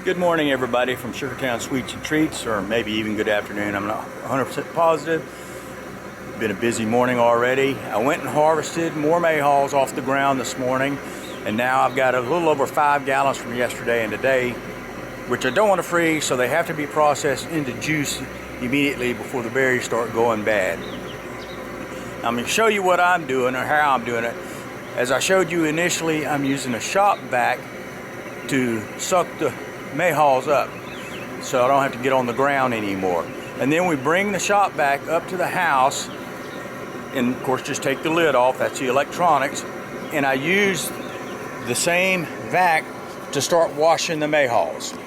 Good morning, everybody, from Sugartown Sweets and Treats, or maybe even good afternoon. I'm not 100% positive. Been a busy morning already. I went and harvested more mayhaws off the ground this morning, and now I've got a little over 5 gallons from yesterday and today, which I don't want to freeze, so they have to be processed into juice immediately before the berries start going bad. I'm going to show you what I'm doing or how I'm doing it. As I showed you initially, I'm using a shop vac to suck the mayhaws up so I don't have to get on the ground anymore. And then we bring the shop vac up to the house, and of course just take the lid off, that's the electronics, and I use the same vac to start washing the mayhaws.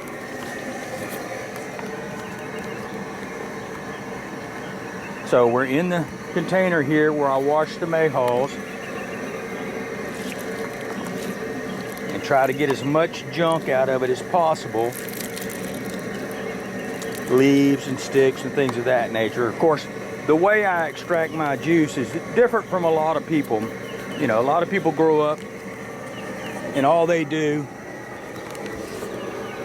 So we're in the container here where I wash the mayhaws and try to get as much junk out of it as possible. Leaves and sticks and things of that nature. Of course, the way I extract my juice is different from a lot of people. You know, a lot of people grow up and all they do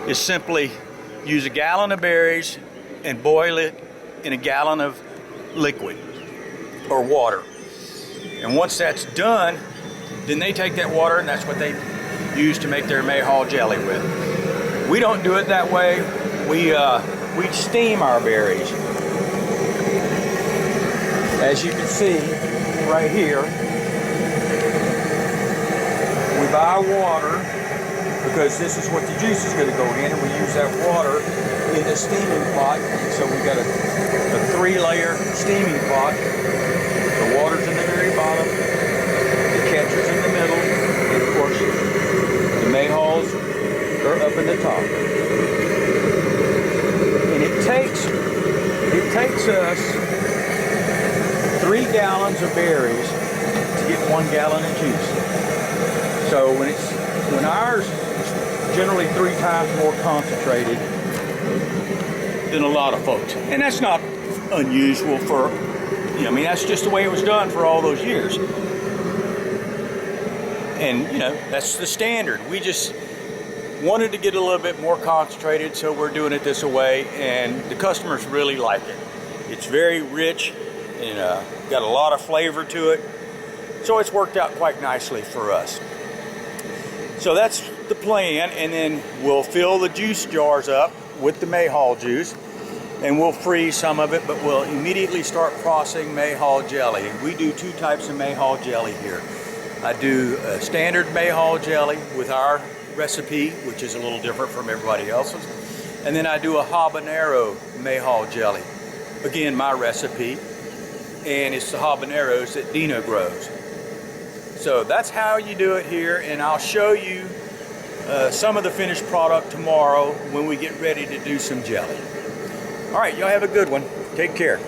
is simply use a gallon of berries and boil it in a gallon of liquid or water. And once that's done, then they take that water and that's what they use to make their Mayhaw Jelly with. We don't do it that way. We steam our berries. As you can see right here, we buy water because this is what the juice is going to go in, and we use that water in the steaming pot. So we've got a 3-layer steaming pot. The water's in the very bottom, the catcher's in the middle, and of course the mayhaws are up in the top. And it takes us 3 gallons of berries to get 1 gallon of juice. So when ours is generally 3 times more concentrated than a lot of folks, and that's not unusual for, you know, I mean, that's just the way it was done for all those years. And, you know, that's the standard. We just wanted to get a little bit more concentrated, so we're doing it this way, and the customers really like it. It's very rich and got a lot of flavor to it, so it's worked out quite nicely for us. So that's the plan, and then we'll fill the juice jars up with the mayhaw juice, and we'll freeze some of it, but we'll immediately start processing Mayhaw Jelly. And we do 2 types of Mayhaw Jelly here. I do a standard Mayhaw Jelly with our recipe, which is a little different from everybody else's. And then I do a habanero Mayhaw Jelly. Again, my recipe. And it's the habaneros that Dina grows. So that's how you do it here, and I'll show you some of the finished product tomorrow when we get ready to do some jelly. All right, y'all have a good one. Take care.